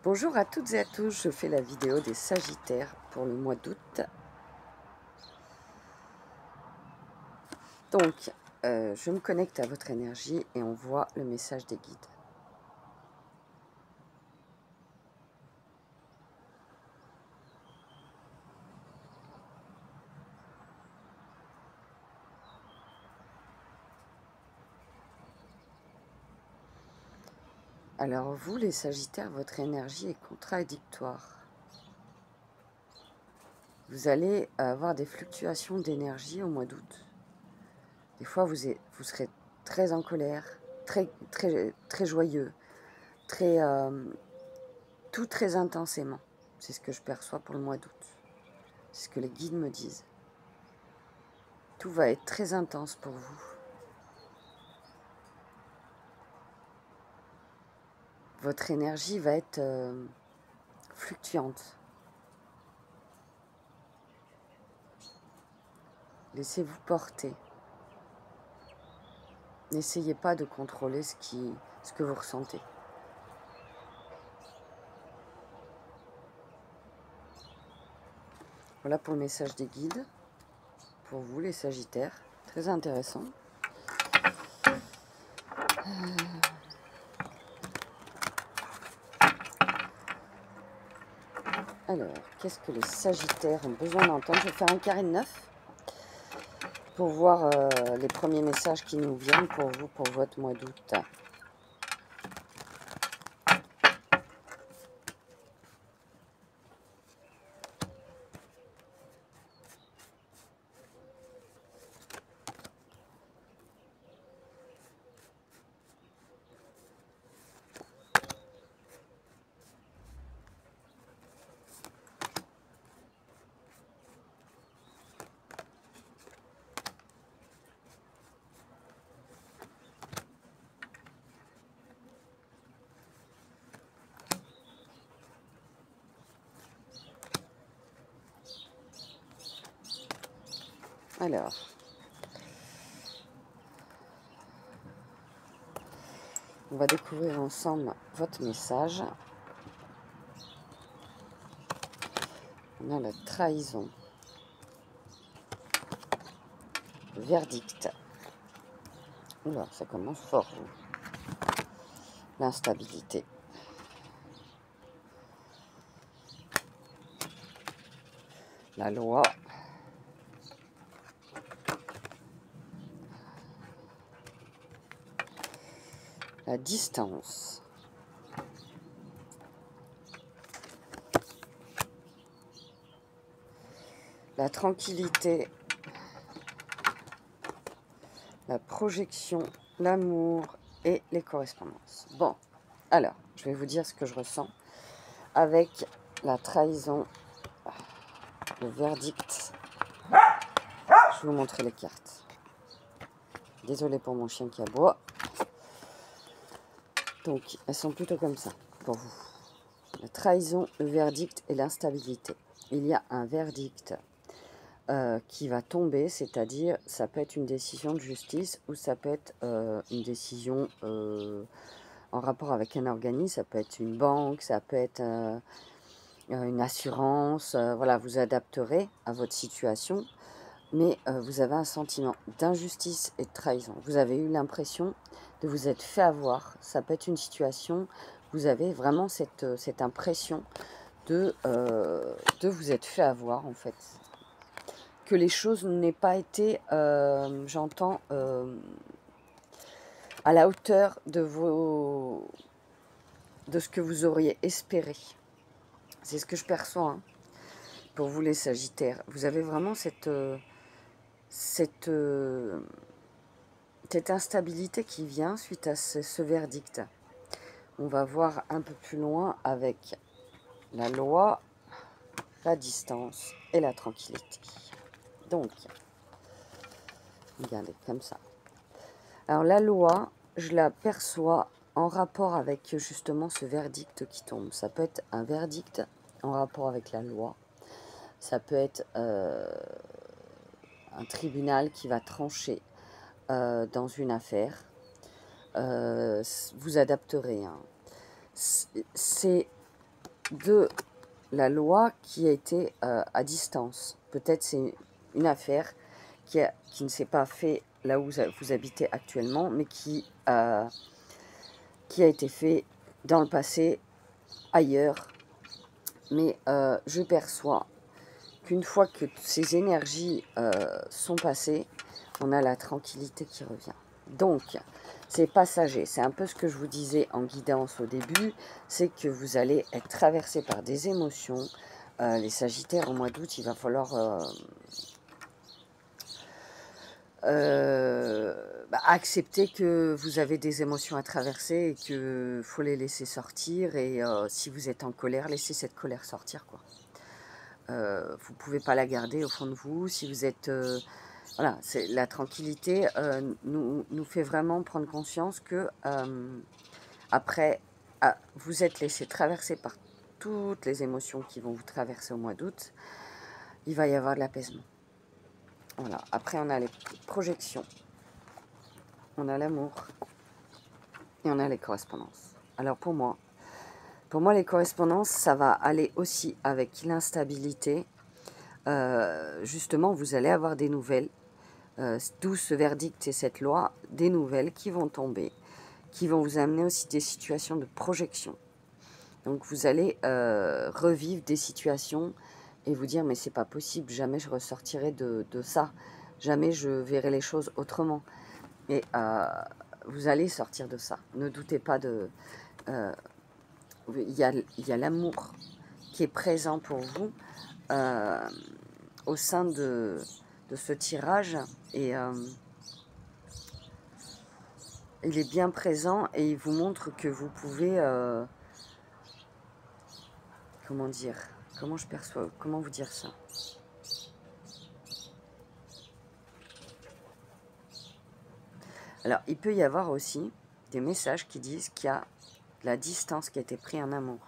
Bonjour à toutes et à tous, je fais la vidéo des Sagittaires pour le mois d'août. Donc, je me connecte à votre énergie et on voit le message des guides. Alors vous, les Sagittaires, votre énergie est contradictoire. Vous allez avoir des fluctuations d'énergie au mois d'août. Des fois, vous serez très en colère, très joyeux, tout très intensément. C'est ce que je perçois pour le mois d'août. C'est ce que les guides me disent. Tout va être très intense pour vous. Votre énergie va être fluctuante. Laissez-vous porter. N'essayez pas de contrôler ce que vous ressentez. Voilà pour le message des guides. Pour vous, les Sagittaires. Très intéressant. Alors, qu'est-ce que les Sagittaires ont besoin d'entendre? Je vais faire un carré de 9 pour voir les premiers messages qui nous viennent pour vous, pour votre mois d'août. Alors, on va découvrir ensemble votre message. On a la trahison. Verdict. Oula, ça commence fort. L'instabilité. La loi. La distance. La tranquillité. La projection, l'amour et les correspondances. Bon, alors, je vais vous dire ce que je ressens avec la trahison, le verdict. Je vais vous montrer les cartes. Désolée pour mon chien qui aboie. Donc, elles sont plutôt comme ça, pour vous. La trahison, le verdict et l'instabilité. Il y a un verdict qui va tomber, c'est-à-dire, ça peut être une décision de justice ou ça peut être une décision en rapport avec un organisme, ça peut être une banque, ça peut être une assurance, voilà, vous adapterez à votre situation, mais vous avez un sentiment d'injustice et de trahison. Vous avez eu l'impression de vous être fait avoir, ça peut être une situation, vous avez vraiment cette impression de vous être fait avoir en fait. Que les choses n'aient pas été, j'entends, à la hauteur de ce que vous auriez espéré. C'est ce que je perçois hein, pour vous les Sagittaires. Vous avez vraiment cette instabilité qui vient suite à ce verdict. On va voir un peu plus loin avec la loi, la distance et la tranquillité. Donc, regardez, comme ça. Alors la loi, je la perçois en rapport avec justement ce verdict qui tombe. Ça peut être un verdict en rapport avec la loi. Ça peut être un tribunal qui va trancher dans une affaire. Vous adapterez. Hein. C'est de la loi qui a été à distance. Peut-être c'est une affaire qui ne s'est pas fait là où vous habitez actuellement, mais qui a été fait dans le passé, ailleurs. Mais je perçois qu'une fois que ces énergies sont passées, on a la tranquillité qui revient. Donc, c'est passager. C'est un peu ce que je vous disais en guidance au début, c'est que vous allez être traversé par des émotions. Les Sagittaires, au mois d'août, il va falloir accepter que vous avez des émotions à traverser et qu'il faut les laisser sortir. Et si vous êtes en colère, laissez cette colère sortir, quoi. Vous ne pouvez pas la garder au fond de vous. Si vous êtes... voilà, la tranquillité nous fait vraiment prendre conscience que après, vous êtes laissé traverser par toutes les émotions qui vont vous traverser au mois d'août. Il va y avoir de l'apaisement. Voilà. Après, on a les projections, on a l'amour et on a les correspondances. Alors pour moi, les correspondances, ça va aller aussi avec l'instabilité. Justement, vous allez avoir des nouvelles, d'où ce verdict et cette loi, des nouvelles qui vont tomber, qui vont vous amener aussi des situations de projection. Donc vous allez revivre des situations et vous dire mais c'est pas possible, jamais je ressortirai de ça, jamais je verrai les choses autrement. Et vous allez sortir de ça, ne doutez pas de... Il y a l'amour qui est présent pour vous au sein de ce tirage et il est bien présent et il vous montre que vous pouvez... comment dire, comment je perçois, comment vous dire ça? Alors, il peut y avoir aussi des messages qui disent qu'il y a de la distance qui a été prise en amour.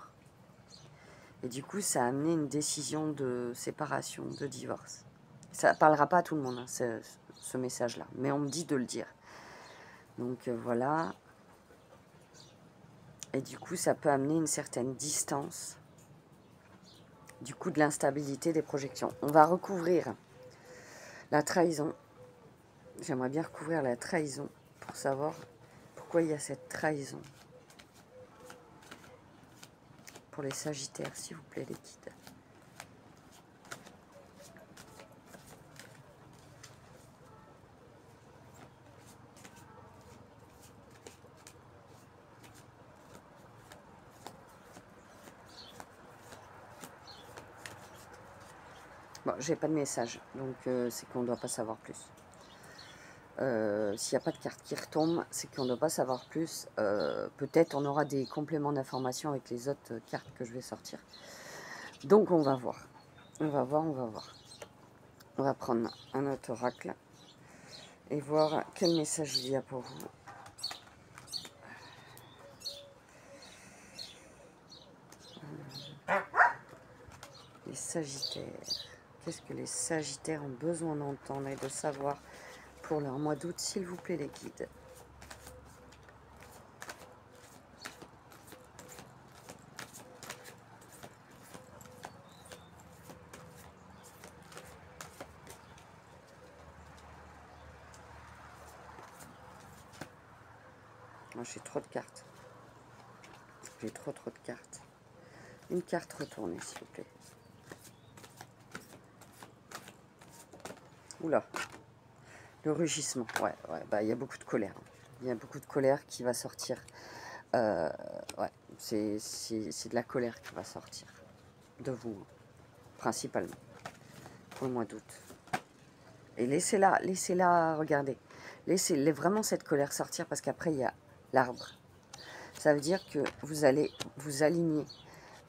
Et du coup, ça a amené une décision de séparation, de divorce. Ça ne parlera pas à tout le monde, hein, ce message-là, mais on me dit de le dire. Donc voilà. Et du coup, ça peut amener une certaine distance. Du coup, de l'instabilité des projections. On va recouvrir la trahison. J'aimerais bien recouvrir la trahison pour savoir pourquoi il y a cette trahison. Pour les Sagittaires, s'il vous plaît, les guides. Bon, j'ai pas de message, donc c'est qu'on ne doit pas savoir plus. S'il n'y a pas de carte qui retombe, c'est qu'on ne doit pas savoir plus. Peut-être on aura des compléments d'informations avec les autres cartes que je vais sortir. Donc on va voir. On va voir, on va voir. On va prendre un autre oracle et voir quel message il y a pour vous. Les Sagittaires. Qu'est-ce que les Sagittaires ont besoin d'entendre et de savoir pour leur mois d'août, s'il vous plaît, les guides? Moi, j'ai trop de cartes. J'ai trop de cartes. Une carte retournée, s'il vous plaît. Oula. Le rugissement. Ouais, bah, il y a beaucoup de colère. Il y a beaucoup de colère qui va sortir. Ouais, c'est de la colère qui va sortir. De vous, principalement. Pour le mois d'août. Et laissez-la regarder. Laissez vraiment cette colère sortir parce qu'après, il y a l'arbre. Ça veut dire que vous allez vous aligner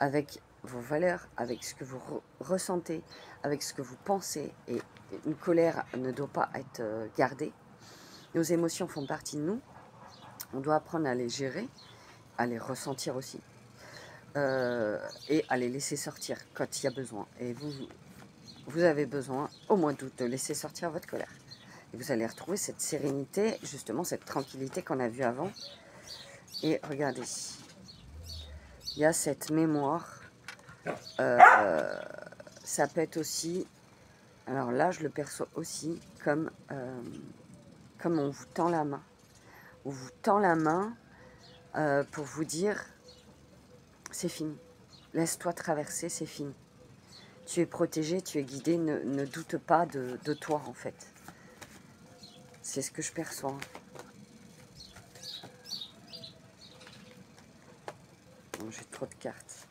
avec vos valeurs, avec ce que vous ressentez, avec ce que vous pensez. Et une colère ne doit pas être gardée. Nos émotions font partie de nous. On doit apprendre à les gérer, à les ressentir aussi. Et à les laisser sortir quand il y a besoin. Et vous avez besoin, au mois d'août, de laisser sortir votre colère. Et vous allez retrouver cette sérénité, justement cette tranquillité qu'on a vue avant. Et regardez, il y a cette mémoire Ça peut être aussi, alors là je le perçois aussi comme, comme on vous tend la main. On vous tend la main pour vous dire, c'est fini. Laisse-toi traverser, c'est fini. Tu es protégé, tu es guidé, ne doute pas de toi en fait. C'est ce que je perçois. Bon, j'ai trop de cartes.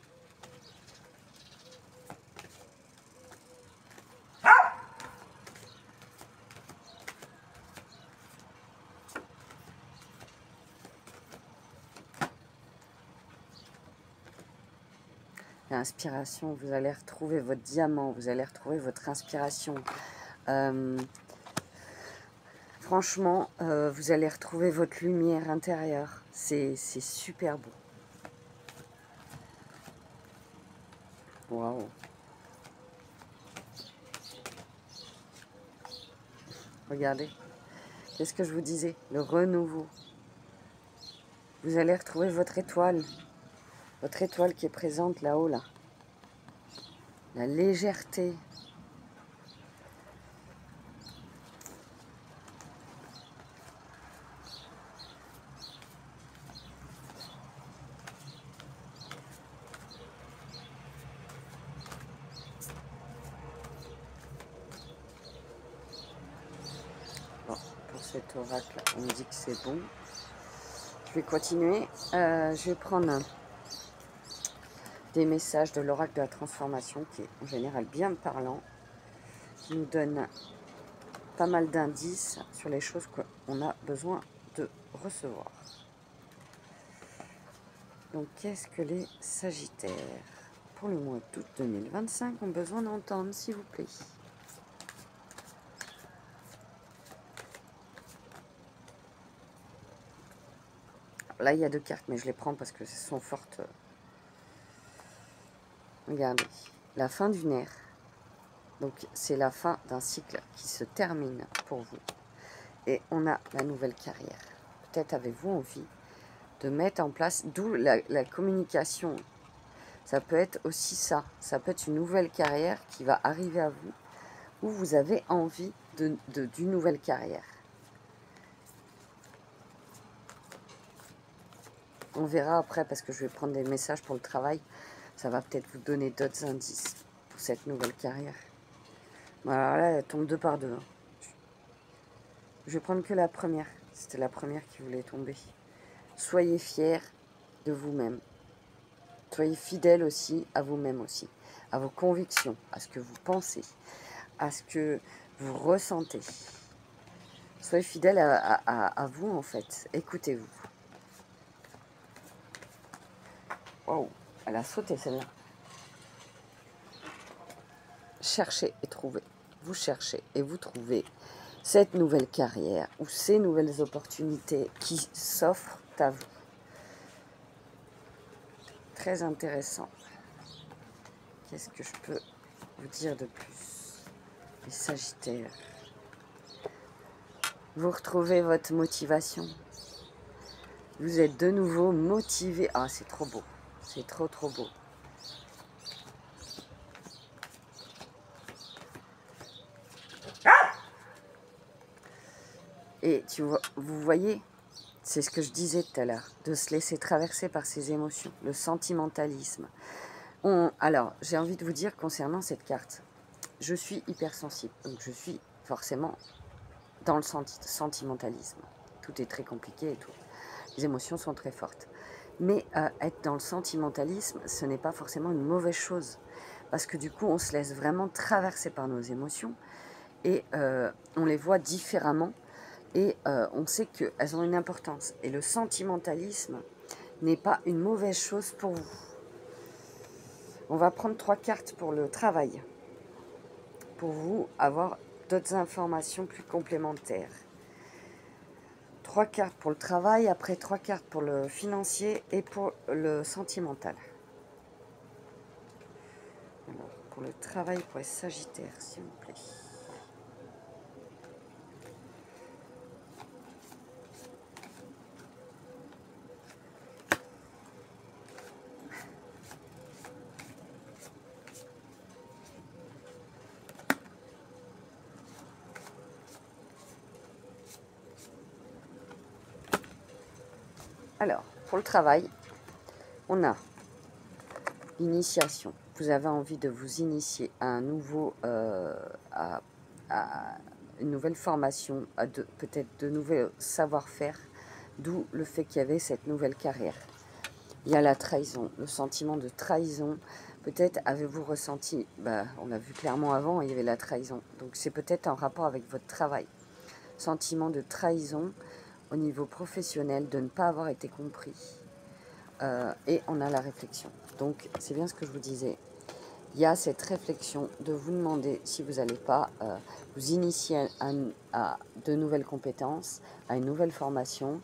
L'inspiration, vous allez retrouver votre diamant, vous allez retrouver votre inspiration. Franchement, vous allez retrouver votre lumière intérieure. C'est super beau. Waouh. Regardez. Qu'est-ce que je vous disais? Le renouveau. Vous allez retrouver votre étoile. Votre étoile qui est présente là-haut, là. La légèreté. Bon, pour cet oracle, on me dit que c'est bon. Je vais continuer. Je vais prendre des messages de l'oracle de la transformation, qui est en général bien parlant, qui nous donne pas mal d'indices sur les choses qu'on a besoin de recevoir. Donc, qu'est-ce que les Sagittaires, pour le mois d'août 2025, ont besoin d'entendre, s'il vous plaît? Là, il y a 2 cartes, mais je les prends parce que ce sont fortes. Regardez, la fin d'une ère. Donc, c'est la fin d'un cycle qui se termine pour vous. Et on a la nouvelle carrière. Peut-être avez-vous envie de mettre en place, d'où la communication. Ça peut être aussi ça. Ça peut être une nouvelle carrière qui va arriver à vous, où vous avez envie d'une nouvelle carrière. On verra après, parce que je vais prendre des messages pour le travail. Ça va peut-être vous donner d'autres indices pour cette nouvelle carrière. Voilà, là, elle tombe 2 par 2. Hein. Je vais prendre que la première. C'était la première qui voulait tomber. Soyez fiers de vous-même. Soyez fidèles aussi à vous-même aussi. À vos convictions, à ce que vous pensez, à ce que vous ressentez. Soyez fidèles à vous en fait. Écoutez-vous. Waouh, elle a sauté celle-là. Cherchez et trouvez. Vous cherchez et vous trouvez cette nouvelle carrière ou ces nouvelles opportunités qui s'offrent à vous. Très intéressant. Qu'est-ce que je peux vous dire de plus? Les Sagittaires. Vous retrouvez votre motivation. Vous êtes de nouveau motivé. Ah, c'est trop beau. C'est trop, trop beau. Et vous voyez, c'est ce que je disais tout à l'heure, de se laisser traverser par ses émotions, le sentimentalisme. Alors, j'ai envie de vous dire concernant cette carte, je suis hypersensible, donc je suis forcément dans le sentimentalisme. Tout est très compliqué et tout. Les émotions sont très fortes. Mais être dans le sentimentalisme, ce n'est pas forcément une mauvaise chose. Parce que du coup, on se laisse vraiment traverser par nos émotions et on les voit différemment. Et on sait qu'elles ont une importance. Et le sentimentalisme n'est pas une mauvaise chose pour vous. On va prendre 3 cartes pour le travail. Pour vous avoir d'autres informations plus complémentaires. 3 cartes pour le travail, après 3 cartes pour le financier et pour le sentimental. Alors, pour le travail, pour les Sagittaires, s'il vous plaît. Alors, pour le travail, on a l'initiation. Vous avez envie de vous initier à un nouveau, à une nouvelle formation, à peut-être de nouveaux savoir-faire, d'où le fait qu'il y avait cette nouvelle carrière. Il y a la trahison, le sentiment de trahison. Peut-être avez-vous ressenti, on l'a vu clairement avant, il y avait la trahison. Donc c'est peut-être en rapport avec votre travail. Sentiment de trahison au niveau professionnel, de ne pas avoir été compris. Et on a la réflexion. Donc c'est bien ce que je vous disais. Il y a cette réflexion de vous demander si vous n'allez pas vous initier à de nouvelles compétences, à une nouvelle formation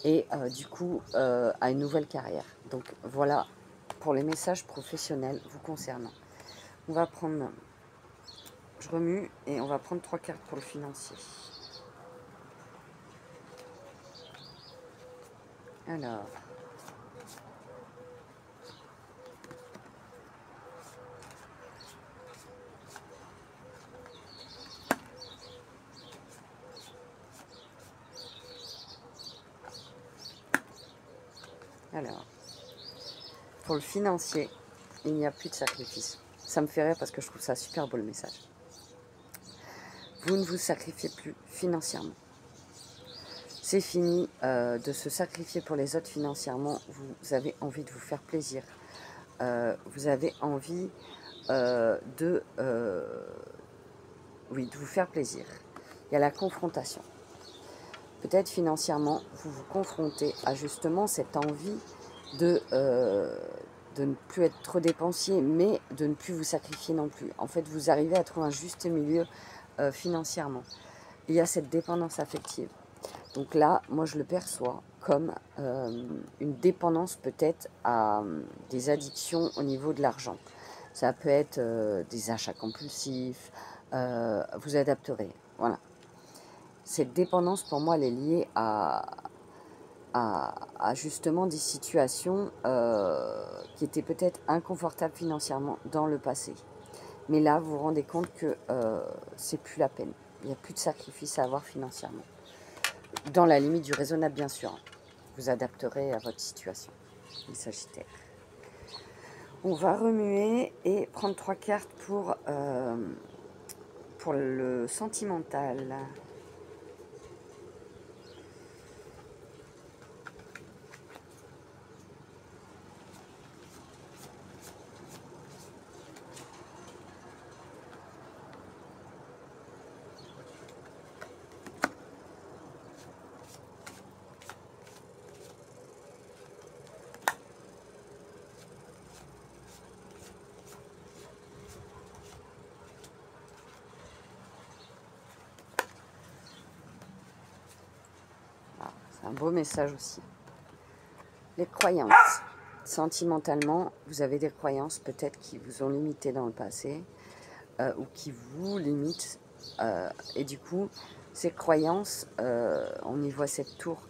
et du coup à une nouvelle carrière. Donc voilà pour les messages professionnels vous concernant. On va prendre, je remue et on va prendre 3 cartes pour le financier. Alors, pour le financier, il n'y a plus de sacrifice. Ça me fait rire parce que je trouve ça super beau le message. Vous ne vous sacrifiez plus financièrement. C'est fini de se sacrifier pour les autres financièrement. Vous avez envie de vous faire plaisir. Vous avez envie de vous faire plaisir. Il y a la confrontation. Peut-être financièrement, vous vous confrontez à justement cette envie de ne plus être trop dépensier, mais de ne plus vous sacrifier non plus. En fait, vous arrivez à trouver un juste milieu financièrement. Il y a cette dépendance affective. Donc là, moi, je le perçois comme une dépendance peut-être à des addictions au niveau de l'argent. Ça peut être des achats compulsifs, vous adapterez, voilà. Cette dépendance, pour moi, elle est liée à justement des situations qui étaient peut-être inconfortables financièrement dans le passé. Mais là, vous vous rendez compte que c'est plus la peine. Il n'y a plus de sacrifice à avoir financièrement. Dans la limite du raisonnable, bien sûr. Vous adapterez à votre situation, les Sagittaires. On va remuer et prendre 3 cartes pour le sentimental. C'est un beau message aussi. Les croyances. Sentimentalement, vous avez des croyances peut-être qui vous ont limité dans le passé ou qui vous limitent. Et du coup, ces croyances, on y voit cette tour.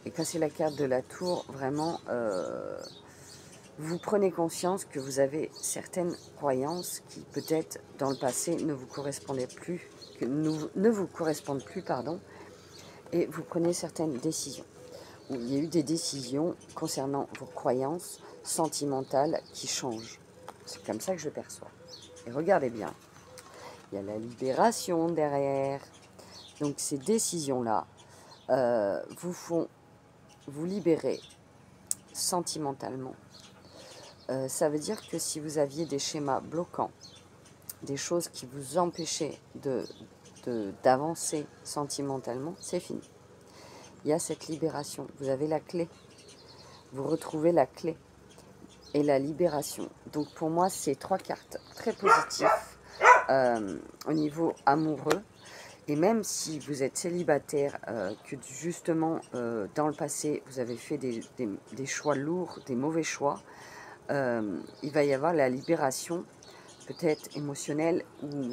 Et quand c'est la carte de la tour, vraiment, vous prenez conscience que vous avez certaines croyances qui peut-être dans le passé ne vous correspondaient plus, ne vous correspondent plus, pardon, et vous prenez certaines décisions. Il y a eu des décisions concernant vos croyances sentimentales qui changent. C'est comme ça que je le perçois. Et regardez bien, il y a la libération derrière. Donc ces décisions-là vous font vous libérer sentimentalement. Ça veut dire que si vous aviez des schémas bloquants, des choses qui vous empêchaient d'avancer sentimentalement, c'est fini. Il y a cette libération. Vous avez la clé. Vous retrouvez la clé et la libération. Donc pour moi, c'est 3 cartes très positives au niveau amoureux. Et même si vous êtes célibataire, que justement dans le passé, vous avez fait des choix lourds, des mauvais choix, il va y avoir la libération, peut-être émotionnelle, où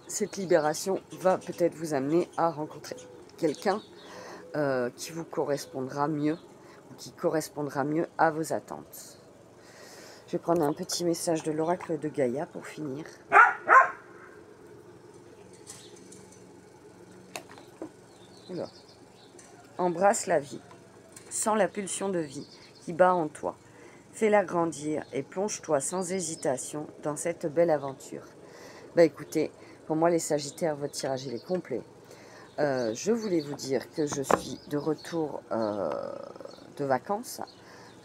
cette libération va peut-être vous amener à rencontrer quelqu'un qui vous correspondra mieux, ou qui correspondra mieux à vos attentes. Je vais prendre un petit message de l'oracle de Gaïa pour finir. Alors, embrasse la vie. Sens la pulsion de vie qui bat en toi. Fais-la grandir et plonge-toi sans hésitation dans cette belle aventure. Bah écoutez, pour moi les Sagittaires, votre tirage il est complet. Je voulais vous dire que je suis de retour de vacances.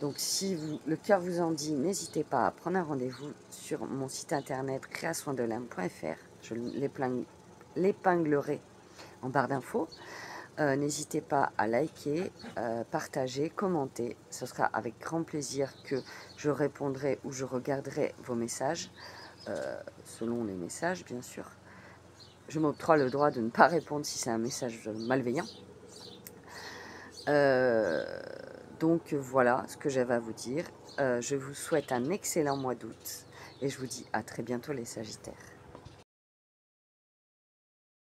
Donc si le cœur vous en dit, n'hésitez pas à prendre un rendez-vous sur mon site internet créasoindelame.fr. Je l'épinglerai en barre d'infos. N'hésitez pas à liker, partager, commenter. Ce sera avec grand plaisir que je répondrai ou je regarderai vos messages, selon les messages bien sûr. Je m'octroie le droit de ne pas répondre si c'est un message malveillant. Donc voilà ce que j'avais à vous dire. Je vous souhaite un excellent mois d'août et je vous dis à très bientôt les Sagittaires.